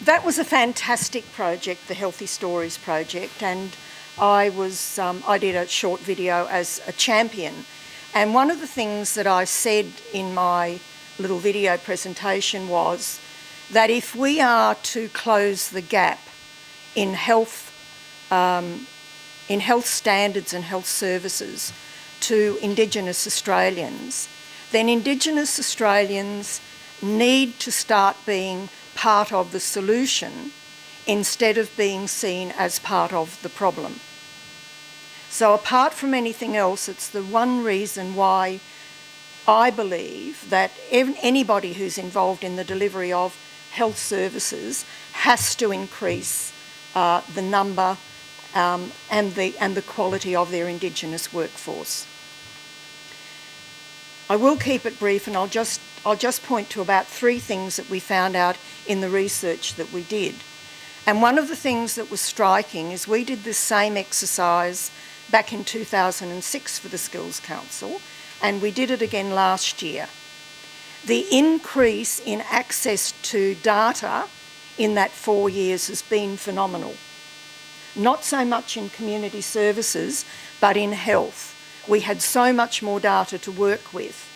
that was a fantastic project, the Healthy Stories project, and I did a short video as a champion. And one of the things that I said in my little video presentation was that if we are to close the gap in health standards and health services to Indigenous Australians, then Indigenous Australians need to start being part of the solution instead of being seen as part of the problem. So apart from anything else, it's the one reason why I believe that anybody who's involved in the delivery of health services has to increase the number and the quality of their Indigenous workforce. I will keep it brief, and I'll just point to about 3 things that we found out in the research that we did. And one of the things that was striking is we did this same exercise back in 2006 for the Skills Council, and we did it again last year. The increase in access to data in that 4 years has been phenomenal. Not so much in community services, but in health. We had so much more data to work with.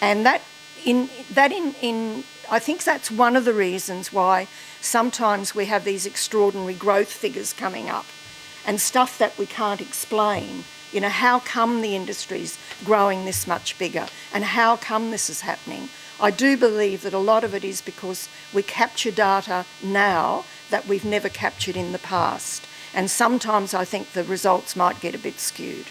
And I think that's one of the reasons why sometimes we have these extraordinary growth figures coming up and stuff that we can't explain. You know, how come the industry's growing this much bigger and how come this is happening? I do believe that a lot of it is because we capture data now that we've never captured in the past. And sometimes I think the results might get a bit skewed.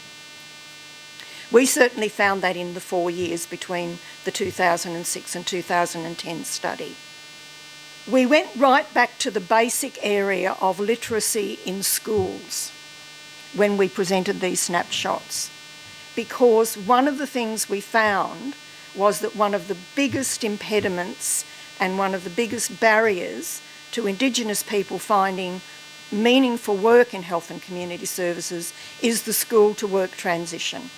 We certainly found that in the 4 years between the 2006 and 2010 study. We went right back to the basic area of literacy in schools when we presented these snapshots, because one of the things we found was that one of the biggest impediments and one of the biggest barriers to Indigenous people finding meaningful work in health and community services is the school to work transition.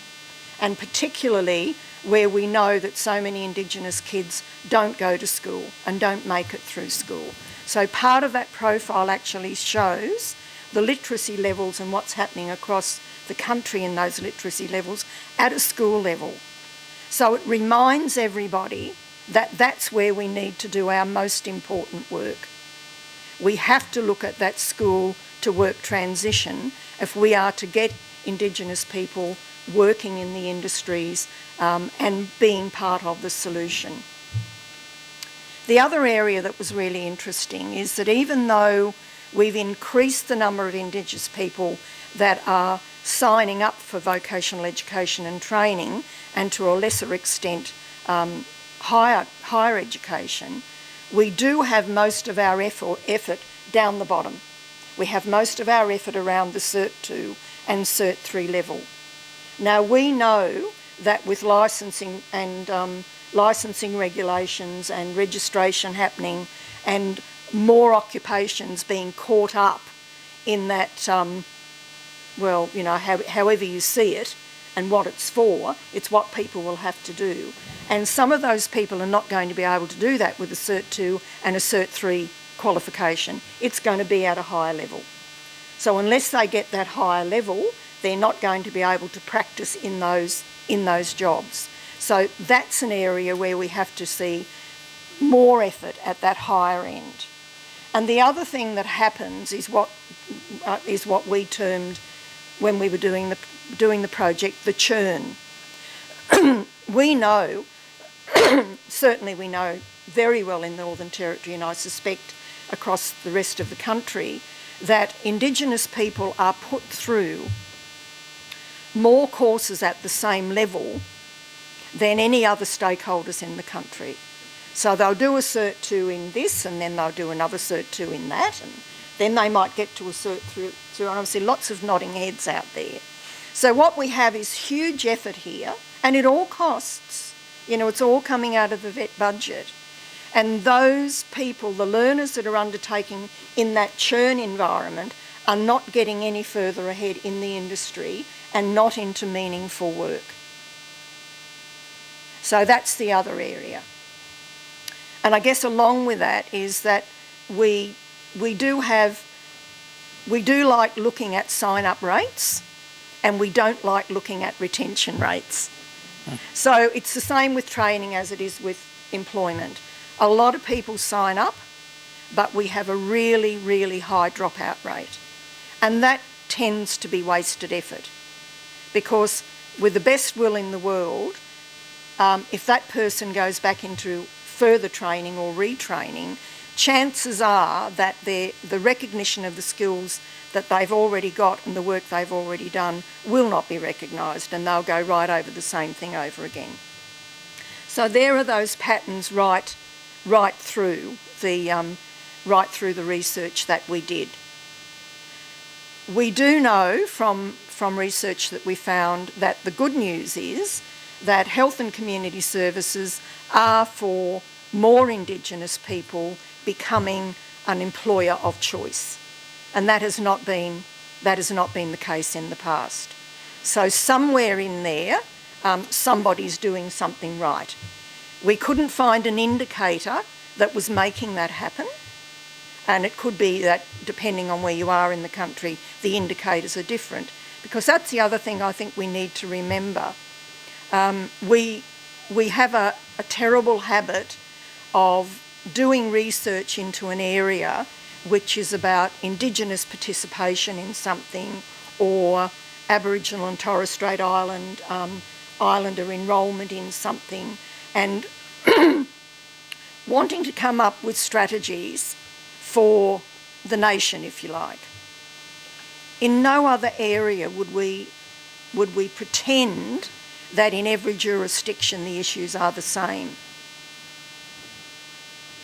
And particularly where we know that so many Indigenous kids don't go to school and don't make it through school. So part of that profile actually shows the literacy levels and what's happening across the country in those literacy levels at a school level. So it reminds everybody that that's where we need to do our most important work. We have to look at that school to work transition if we are to get Indigenous people working in the industries and being part of the solution. The other area that was really interesting is that even though we've increased the number of Indigenous people that are signing up for vocational education and training, and to a lesser extent higher education, we do have most of our effort down the bottom. We have most of our effort around the Cert 2 and Cert 3 level. Now we know that with licensing and licensing regulations and registration happening and more occupations being caught up in that, well, you know, however you see it and what it's for, it's what people will have to do. And some of those people are not going to be able to do that with a Cert 2 and a Cert 3 qualification. It's going to be at a higher level. So unless they get that higher level, they're not going to be able to practice in those jobs. So that's an area where we have to see more effort at that higher end. And the other thing that happens is what we termed, when we were doing the project, the churn. We know, certainly we know very well in the Northern Territory, and I suspect across the rest of the country, that Indigenous people are put through more courses at the same level than any other stakeholders in the country. So they'll do a Cert 2 in this, and then they'll do another Cert 2 in that, and then they might get to a Cert 3, and obviously lots of nodding heads out there. So what we have is huge effort here, and it all costs. You know, it's all coming out of the vet budget. And those people, the learners that are undertaking in that churn environment, are not getting any further ahead in the industry and not into meaningful work. So that's the other area. And I guess along with that is that we do like looking at sign-up rates, and we don't like looking at retention rates. So it's the same with training as it is with employment. A lot of people sign up, but we have a really, really high dropout rate. And that tends to be wasted effort, because with the best will in the world, if that person goes back into further training or retraining, chances are that the recognition of the skills that they've already got and the work they've already done will not be recognised, and they'll go right over the same thing over again. So there are those patterns right through the research that we did. We do know from research that we found that the good news is that health and community services are for more Indigenous people becoming an employer of choice, and that has not been the case in the past. So somewhere in there, somebody's doing something right. We couldn't find an indicator that was making that happen, and it could be that depending on where you are in the country, the indicators are different, because that's the other thing I think we need to remember. We have a terrible habit of doing research into an area which is about Indigenous participation in something, or Aboriginal and Torres Strait Islander enrolment in something, and wanting to come up with strategies for the nation, if you like. In no other area would we pretend that in every jurisdiction the issues are the same.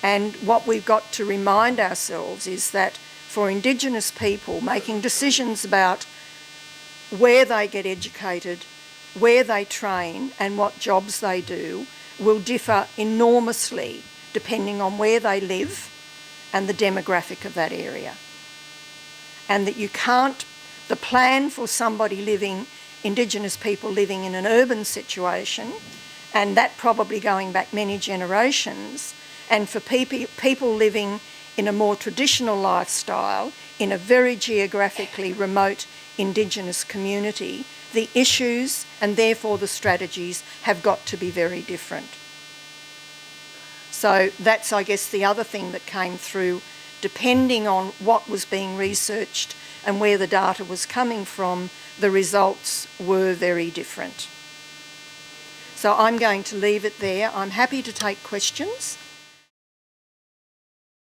And what we've got to remind ourselves is that for Indigenous people, making decisions about where they get educated, where they train, and what jobs they do will differ enormously depending on where they live and the demographic of that area. And that the plan for somebody Indigenous people living in an urban situation, and that probably going back many generations, and for people living in a more traditional lifestyle in a very geographically remote Indigenous community, the issues and therefore the strategies have got to be very different. So that's, I guess, the other thing that came through. Depending on what was being researched and where the data was coming from, the results were very different. So I'm going to leave it there. I'm happy to take questions.